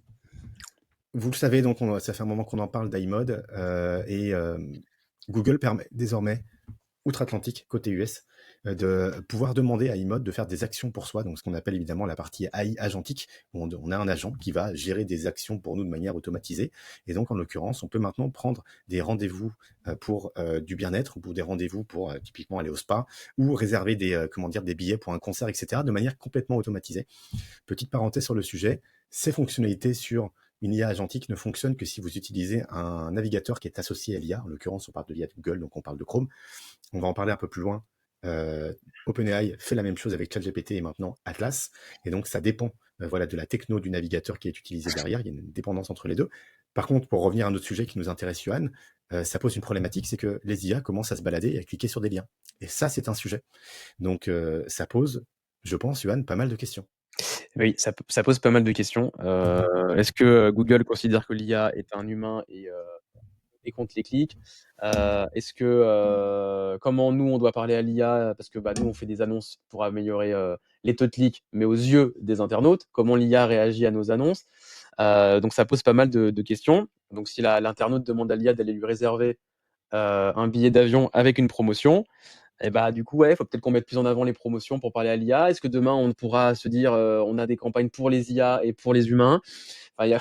Vous le savez, donc ça fait un moment qu'on en parle d'iMode, et Google permet désormais outre-Atlantique, côté US, de pouvoir demander à iMode de faire des actions pour soi, donc ce qu'on appelle évidemment la partie AI agentique, où on a un agent qui va gérer des actions pour nous de manière automatisée. Et donc, en l'occurrence, on peut maintenant prendre des rendez-vous pour du bien-être ou pour des rendez-vous pour typiquement aller au spa ou réserver des billets pour un concert, etc., de manière complètement automatisée. Petite parenthèse sur le sujet, ces fonctionnalités sur une IA agentique ne fonctionnent que si vous utilisez un navigateur qui est associé à l'IA. En l'occurrence, on parle de l'IA de Google, donc on parle de Chrome. On va en parler un peu plus loin. OpenAI fait la même chose avec ChatGPT et maintenant Atlas. Et donc, ça dépend de la techno du navigateur qui est utilisé derrière. Il y a une dépendance entre les deux. Par contre, pour revenir à un autre sujet qui nous intéresse, Johan, ça pose une problématique, c'est que les IA commencent à se balader et à cliquer sur des liens. Et ça, c'est un sujet. Donc, ça pose, je pense, Johan, pas mal de questions. Oui, ça pose pas mal de questions. Est-ce que Google considère que l'IA est un humain et compte les clics? Est-ce que comment nous on doit parler à l'IA, parce que nous on fait des annonces pour améliorer les taux de clics, mais aux yeux des internautes, comment l'IA réagit à nos annonces? Donc ça pose pas mal de questions. Donc si l'internaute demande à l'IA d'aller lui réserver un billet d'avion avec une promotion, et du coup, ouais, il faut peut-être qu'on mette plus en avant les promotions pour parler à l'IA. Est-ce que demain, on pourra se dire, on a des campagnes pour les IA et pour les humains? Enfin,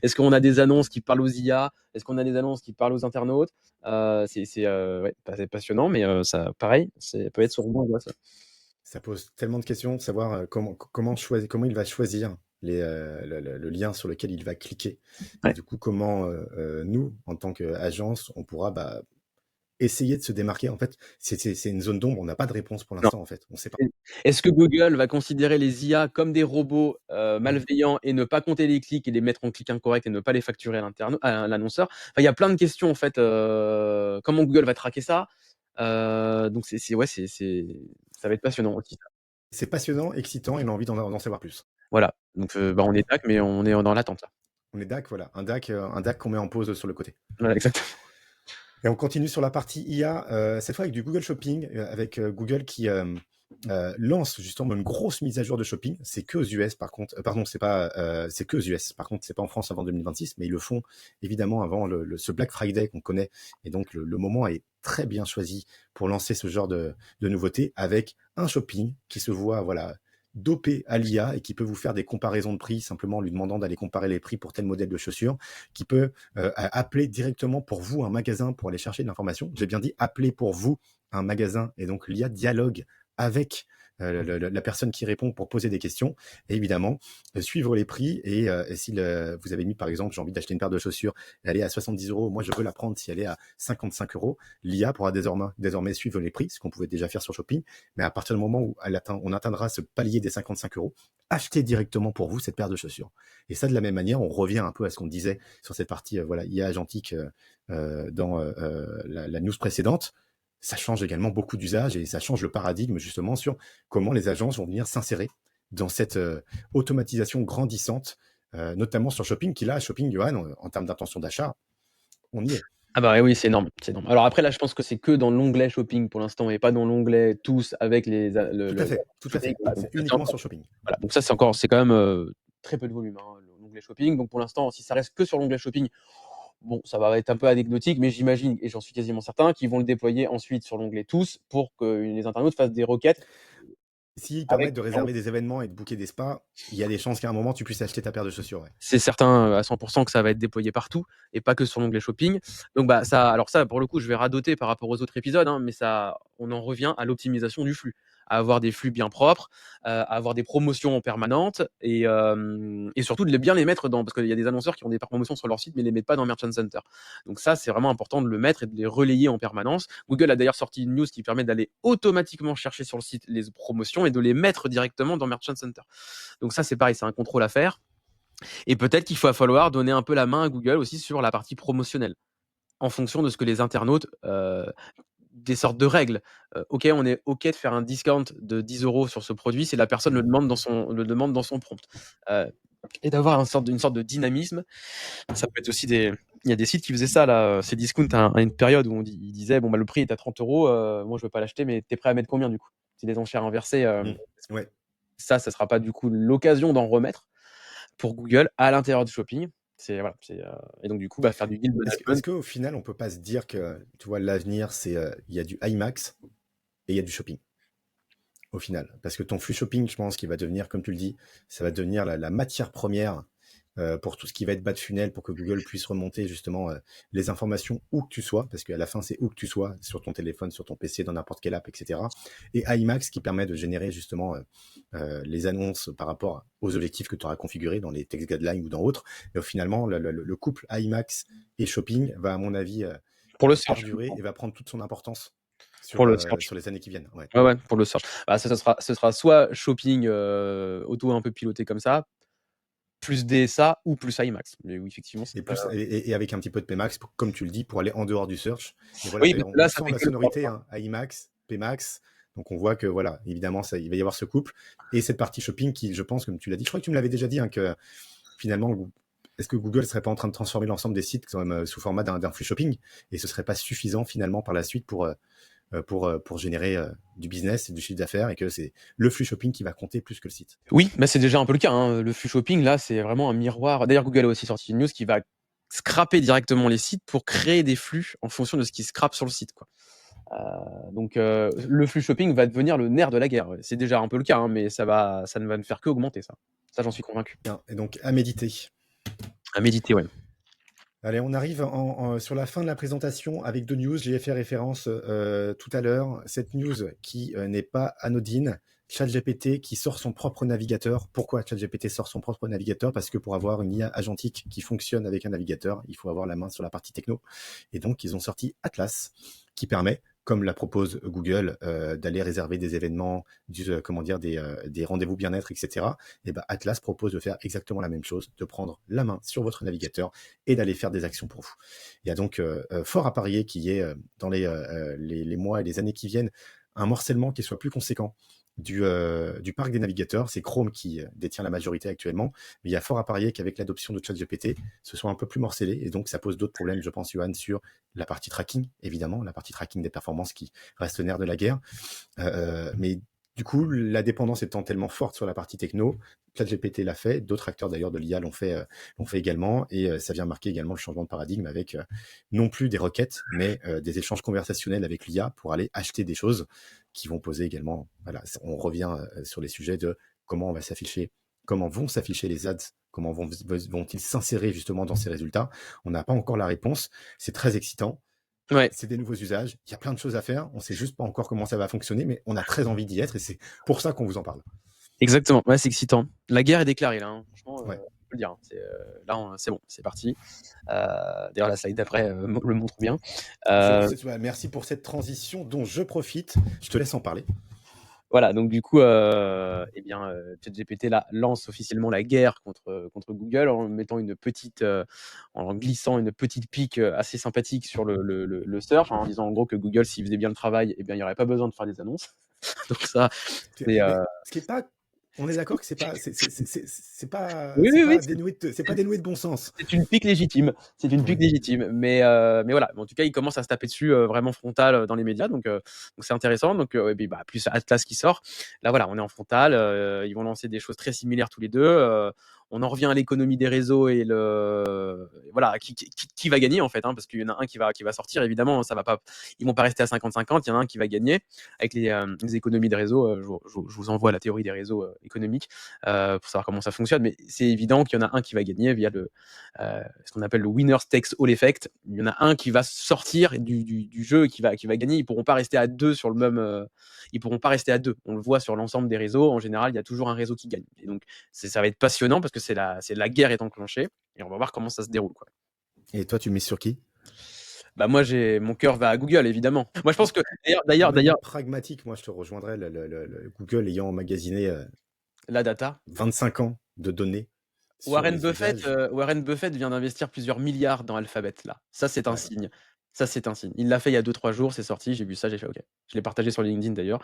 est-ce qu'on a des annonces qui parlent aux IA? Est-ce qu'on a des annonces qui parlent aux internautes? Ouais, c'est passionnant, mais ça, pareil, ça peut être sur le ça. Ça pose tellement de questions, de savoir comment il va choisir le lien sur lequel il va cliquer. Et Ouais. du coup, comment nous, en tant qu'agence, on pourra essayer de se démarquer. En fait, c'est une zone d'ombre, on n'a pas de réponse pour Non. l'instant, en fait. On ne sait pas. Est-ce que Google va considérer les IA comme des robots malveillants et ne pas compter les clics et les mettre en clic incorrect et ne pas les facturer à l'annonceur? Enfin, il y a plein de questions en fait. Comment Google va traquer ça? Donc ouais, ça va être passionnant aussi. C'est passionnant, excitant, et on a envie d'en savoir plus. Voilà. Donc on est DAC, mais on est dans l'attente là. On est DAC, voilà, un DAC qu'on met en pause sur le côté. Voilà, exactement. Et on continue sur la partie IA, cette fois avec du Google Shopping, avec Google qui lance justement une grosse mise à jour de shopping. C'est que aux US par contre, pardon, c'est que aux US. Par contre, c'est pas en France avant 2026, mais ils le font évidemment avant ce Black Friday qu'on connaît. Et donc le moment est très bien choisi pour lancer ce genre de nouveauté avec un shopping qui se voit dopé à l'IA et qui peut vous faire des comparaisons de prix simplement en lui demandant d'aller comparer les prix pour tel modèle de chaussures, qui peut appeler directement pour vous un magasin pour aller chercher de l'information. J'ai bien dit appeler pour vous un magasin, et donc l'IA dialogue avec la personne qui répond pour poser des questions, et évidemment suivre les prix, et si vous avez mis par exemple j'ai envie d'acheter une paire de chaussures, elle est à 70 €, moi je veux la prendre si elle est à 55 €, l'IA pourra désormais suivre les prix, ce qu'on pouvait déjà faire sur Shopping, mais à partir du moment où on atteindra ce palier des 55 €, acheter directement pour vous cette paire de chaussures. Et ça, de la même manière, on revient un peu à ce qu'on disait sur cette partie IA agentique dans la news précédente. Ça change également beaucoup d'usages et ça change le paradigme justement sur comment les agences vont venir s'insérer dans cette automatisation grandissante, notamment sur Shopping, qui là, Shopping, Johan, en termes d'intention d'achat, on y est. Ah oui, c'est énorme, c'est énorme. Alors après là, je pense que c'est que dans l'onglet shopping pour l'instant et pas dans l'onglet tous avec Tout à fait, tout à shopping. fait. Voilà, donc C'est ça, c'est uniquement encore sur Shopping. voilà, donc ça c'est quand même très peu de volume, hein, l'onglet shopping. Donc pour l'instant, si ça reste que sur l'onglet shopping, bon, ça va être un peu anecdotique, mais j'imagine et j'en suis quasiment certain qu'ils vont le déployer ensuite sur l'onglet tous pour que les internautes fassent des requêtes S'ils avec. permettent de réserver des événements et de booker des spas, il y a des chances qu'à un moment tu puisses acheter ta paire de chaussures. Ouais. C'est certain à 100% que ça va être déployé partout et pas que sur l'onglet shopping. Donc alors ça pour le coup, je vais radoter par rapport aux autres épisodes, hein, mais ça, on en revient à l'optimisation du flux, à avoir des flux bien propres, à avoir des promotions permanentes et surtout de bien les mettre dans, parce qu'il y a des annonceurs qui ont des promotions sur leur site mais les mettent pas dans Merchant Center. Donc ça, c'est vraiment important de le mettre et de les relayer en permanence. Google a d'ailleurs sorti une news qui permet d'aller automatiquement chercher sur le site les promotions et de les mettre directement dans Merchant Center. Donc ça, c'est pareil, c'est un contrôle à faire. Et peut-être qu'il va falloir donner un peu la main à Google aussi sur la partie promotionnelle, en fonction de ce que les internautes, des sortes de règles. OK, on est OK de faire un discount de 10 € sur ce produit si la personne le demande dans son prompt. Et d'avoir une sorte de dynamisme. Ça peut être aussi il y a des sites qui faisaient ça là, ces discounts à une période où ils disaient bon le prix est à 30 €, moi je veux pas l'acheter, mais t'es prêt à mettre combien du coup? C'est des enchères inversées. Ouais. Ça sera pas du coup l'occasion d'en remettre pour Google à l'intérieur du shopping. Voilà, et donc du coup, faire du yield Est-ce management. qu'au final, on peut pas se dire que, tu vois, l'avenir, c'est, il y a du IMAX et il y a du shopping, au final? Parce que ton flux shopping, je pense qu'il va devenir, comme tu le dis, ça va devenir la matière première pour tout ce qui va être bas de funnel, pour que Google puisse remonter justement les informations où que tu sois, parce qu'à la fin, c'est où que tu sois, sur ton téléphone, sur ton PC, dans n'importe quelle app, etc. Et IMAX qui permet de générer justement les annonces par rapport aux objectifs que tu auras configurés dans les text guidelines ou dans autres. Et finalement, le couple IMAX et shopping va, à mon avis, Pour le search, perdurer et va prendre toute son importance pour le search. sur les années qui viennent. Ouais. Ouais, ouais, pour le search. Ce sera soit shopping auto un peu piloté comme ça, plus DSA ou plus IMAX. Mais oui, effectivement, Et, plus, et avec un petit peu de PMax, comme tu le dis, pour aller en dehors du search. Mais voilà, oui, d'ailleurs, parce que on là, ça sent fait la que le propre, sonorité, hein. hein, IMAX, PMax. Donc on voit que voilà, évidemment, il va y avoir ce couple. Et cette partie shopping qui, je pense, comme tu l'as dit, je crois que tu me l'avais déjà dit, hein, que finalement, est-ce que Google serait pas en train de transformer l'ensemble des sites quand même, sous format d'un flux shopping, et ce serait pas suffisant finalement par la suite pour générer du business et du chiffre d'affaires, et que c'est le flux shopping qui va compter plus que le site? Oui, c'est déjà un peu le cas, hein. Le flux shopping, là, c'est vraiment un miroir. D'ailleurs, Google a aussi sorti une news qui va scraper directement les sites pour créer des flux en fonction de ce qui scrape sur le site, quoi. Donc, le flux shopping va devenir le nerf de la guerre. C'est déjà un peu le cas, hein, mais ça ne va ne faire qu'augmenter ça. Ça, j'en suis convaincu. Bien. Et donc à méditer. À méditer, ouais. Allez, on arrive sur la fin de la présentation avec deux news. J'y ai fait référence tout à l'heure. Cette news qui n'est pas anodine. ChatGPT qui sort son propre navigateur. Pourquoi ChatGPT sort son propre navigateur? Parce que pour avoir une IA agentique qui fonctionne avec un navigateur, il faut avoir la main sur la partie techno. Et donc, ils ont sorti Atlas, qui permet, comme la propose Google, d'aller réserver des événements, des rendez-vous bien-être, etc. Et ben, Atlas propose de faire exactement la même chose, de prendre la main sur votre navigateur et d'aller faire des actions pour vous. Il y a donc fort à parier qu'il y ait dans les mois et les années qui viennent un morcellement qui soit plus conséquent du parc des navigateurs. C'est Chrome qui détient la majorité actuellement, mais il y a fort à parier qu'avec l'adoption de ChatGPT, ce soit un peu plus morcelé, et donc ça pose d'autres problèmes, je pense, Johan, sur la partie tracking, évidemment, la partie tracking des performances qui reste le nerf de la guerre. Mais du coup, la dépendance étant tellement forte sur la partie techno, ChatGPT l'a fait, d'autres acteurs d'ailleurs de l'IA l'ont fait également, et ça vient marquer également le changement de paradigme avec non plus des requêtes, mais des échanges conversationnels avec l'IA pour aller acheter des choses qui vont poser également, voilà, on revient sur les sujets de comment on va s'afficher, comment vont s'afficher les ads, comment vont-ils s'insérer justement dans ces résultats. On n'a pas encore la réponse, c'est très excitant. Ouais, C'est des nouveaux usages, il y a plein de choses à faire, on sait juste pas encore comment ça va fonctionner, mais on a très envie d'y être, et c'est pour ça qu'on vous en parle. exactement. Ouais, c'est excitant. La guerre est déclarée, là, hein. Franchement, Ouais. on peut le dire, hein. Là, c'est bon, c'est parti. D'ailleurs, la slide d'après le montre bien. Merci pour cette transition dont je profite. Je te laisse en parler. Voilà, donc du coup, ChatGPT là, lance officiellement la guerre contre Google en glissant une petite pique assez sympathique sur le search, en disant en gros que Google, s'il faisait bien le travail, il n'y aurait pas besoin de faire des annonces. Donc ça, c'est... Mais ce qui est pas, on est d'accord que Oui, oui, oui, c'est pas dénué de bon sens. c'est une pique légitime. C'est une pique Ouais. légitime. Mais voilà. En tout cas, il commence à se taper dessus vraiment frontal dans les médias. Donc c'est intéressant. Donc, et puis, plus Atlas qui sort. Là, voilà, on est en frontal. Ils vont lancer des choses très similaires tous les deux. On en revient à l'économie des réseaux et voilà, qui va gagner en fait, hein, parce qu'il y en a un qui va sortir. Évidemment, ça va pas. Ils vont pas rester à 50-50. Il y en a un qui va gagner avec les économies des réseaux. Je vous envoie la théorie des réseaux économiques pour savoir comment ça fonctionne. Mais c'est évident qu'il y en a un qui va gagner via ce qu'on appelle le winner takes all effect. Il y en a un qui va sortir du jeu et qui va gagner. Ils pourront pas rester à deux sur le même. Ils pourront pas rester à deux. On le voit sur l'ensemble des réseaux. En général, il y a toujours un réseau qui gagne. Et donc, ça va être passionnant parce que la guerre est enclenchée et on va voir comment ça se déroule, quoi. Et toi, tu mises sur qui? Moi, mon cœur va à Google, évidemment. Moi, je pense que De d'ailleurs, manière pragmatique, moi, je te rejoindrais, Google ayant emmagasiné la data. 25 ans de données sur Warren les Buffett, usages. Warren Buffett vient d'investir plusieurs milliards dans Alphabet, là. Ça, c'est un Ouais. signe. Ça, c'est un signe. Il l'a fait il y a 2-3 jours, c'est sorti, j'ai vu ça, j'ai fait OK. Je l'ai partagé sur LinkedIn d'ailleurs.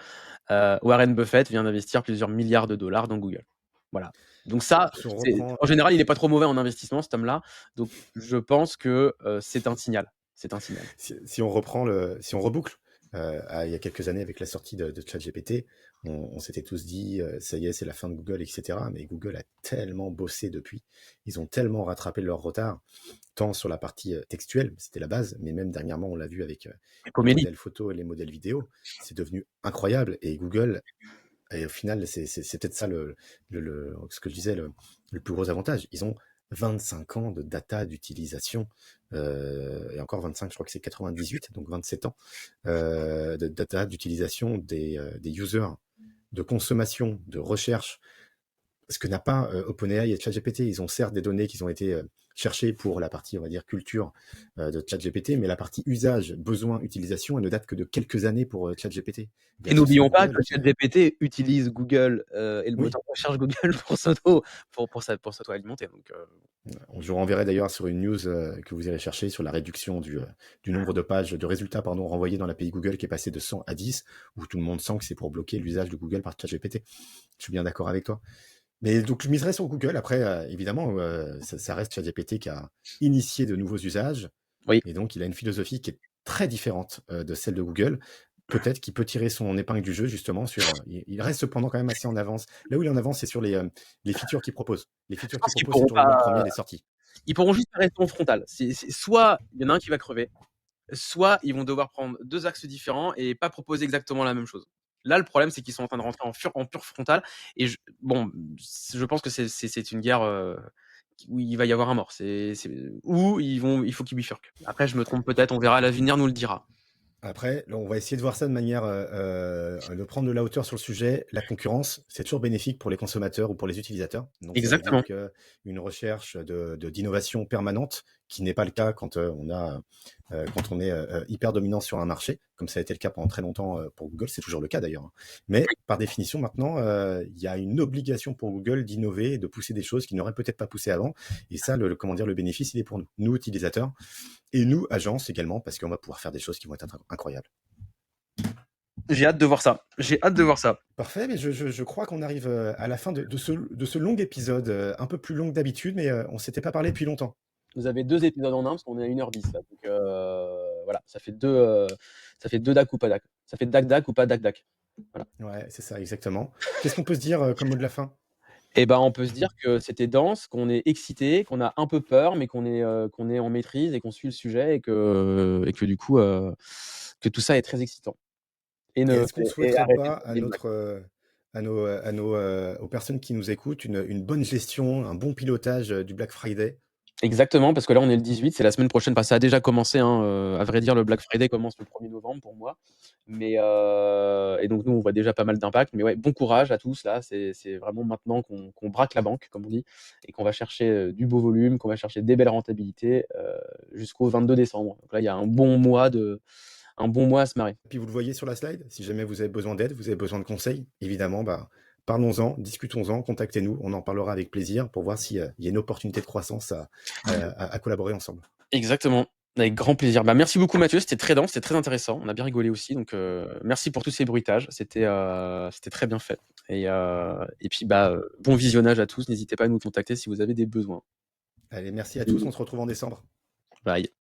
Warren Buffett vient d'investir plusieurs milliards de dollars dans Google. Voilà. Donc ça, Si on reprend, en général, il n'est pas trop mauvais en investissement, cet homme-là. Donc je pense que c'est un signal. C'est un signal. si on reboucle, il y a quelques années avec la sortie de ChatGPT, on s'était tous dit, ça y est, c'est la fin de Google, etc. Mais Google a tellement bossé depuis, ils ont tellement rattrapé leur retard, tant sur la partie textuelle, c'était la base, mais même dernièrement, on l'a vu avec les Comédie. modèles photo et les modèles vidéo, c'est devenu incroyable. Et Google, et au final, c'est peut-être ça ce que je disais, le plus gros avantage. Ils ont 25 ans de data d'utilisation, et encore 25, je crois que c'est 98, donc 27 ans de data d'utilisation des users, de consommation, de recherche, ce que n'a pas OpenAI et ChatGPT. Ils ont certes des données qui ont été cherchées pour la partie, on va dire, culture de ChatGPT, mais la partie usage, besoin, utilisation, elle ne date que de quelques années pour ChatGPT, Et versus n'oublions pas que Google qui... ChatGPT utilise Google et le Oui, moteur de recherche Google pour s'auto-alimenter. Donc, je vous renverrai d'ailleurs sur une news que vous irez chercher sur la réduction du nombre de pages, de résultats pardon, renvoyés dans l'API Google qui est passé de 100 à 10, où tout le monde sent que c'est pour bloquer l'usage de Google par ChatGPT. Je suis bien d'accord avec toi. Mais donc, je miserai sur Google. Après, évidemment, ça reste ChatGPT qui a initié de nouveaux usages. oui. Et donc, il a une philosophie qui est très différente de celle de Google. Peut-être qu'il peut tirer son épingle du jeu, justement, sur. Il reste cependant quand même assez en avance. Là où il est en avance, c'est sur les features qu'il propose. Les Je features qu'il pense qu'ils propose, c'est pourront toujours le mois pas. premier, les sorties. Ils pourront juste rester en frontal. Soit il y en a un qui va crever, soit ils vont devoir prendre deux axes différents et pas proposer exactement la même chose. Là, le problème, c'est qu'ils sont en train de rentrer en pure frontal. Et bon, je pense que c'est une guerre où il va y avoir un mort. Où il faut qu'ils bifurquent. Après, je me trompe peut-être, on verra, l'avenir nous le dira. Après, là, on va essayer de voir ça de manière, de prendre de la hauteur sur le sujet. La concurrence, c'est toujours bénéfique pour les consommateurs ou pour les utilisateurs. Donc, ça veut dire Exactement. qu'une recherche d'innovation permanente, qui n'est pas le cas quand on est hyper dominant sur un marché, comme ça a été le cas pendant très longtemps pour Google, c'est toujours le cas d'ailleurs, hein. Mais par définition, maintenant, il y a une obligation pour Google d'innover et de pousser des choses qui n'auraient peut-être pas poussé avant. Et ça, comment dire, le bénéfice, il est pour nous, nous utilisateurs. Et nous, agences également, parce qu'on va pouvoir faire des choses qui vont être incroyables. J'ai hâte de voir ça. J'ai hâte de voir ça. Parfait, mais je crois qu'on arrive à la fin de ce long épisode, un peu plus long que d'habitude, mais on ne s'était pas parlé depuis longtemps. Vous avez deux épisodes en un parce qu'on est à 1h10 là. Donc voilà, ça fait deux dac ou pas dac. Ça fait dac dac ou pas dac dac. Voilà. Ouais, c'est ça, exactement. Qu'est-ce qu'on peut se dire comme mot de la fin? Et ben, on peut se dire que c'était dense, qu'on est excité, qu'on a un peu peur, mais qu'on est en maîtrise et qu'on suit le sujet et que du coup, que tout ça est très excitant. Et, Et ne, est-ce qu'on ne et souhaiterait arrêtez de pas faire à des blagues. aux personnes qui nous écoutent une bonne gestion, un bon pilotage du Black Friday? Exactement, parce que là, on est le 18, c'est la semaine prochaine. Enfin, ça a déjà commencé, hein, à vrai dire, le Black Friday commence le 1er novembre pour moi. Et donc, nous, on voit déjà pas mal d'impact. Mais ouais, bon courage à tous, là. C'est vraiment maintenant qu'on braque la banque, comme on dit, et qu'on va chercher du beau volume, qu'on va chercher des belles rentabilités jusqu'au 22 décembre. Donc là, il y a un bon mois à se marrer. Puis vous le voyez sur la slide, si jamais vous avez besoin d'aide, vous avez besoin de conseils, évidemment, bah, parlons-en, discutons-en, contactez-nous, on en parlera avec plaisir pour voir s'il y a une opportunité de croissance à collaborer ensemble. Exactement. Avec grand plaisir. Bah, merci beaucoup, Mathieu. C'était très dense, c'était très intéressant. On a bien rigolé aussi. Donc, merci pour tous ces bruitages. C'était très bien fait. Et puis, bah, bon visionnage à tous. N'hésitez pas à nous contacter si vous avez des besoins. Allez, merci à tous, on se retrouve en décembre. Bye.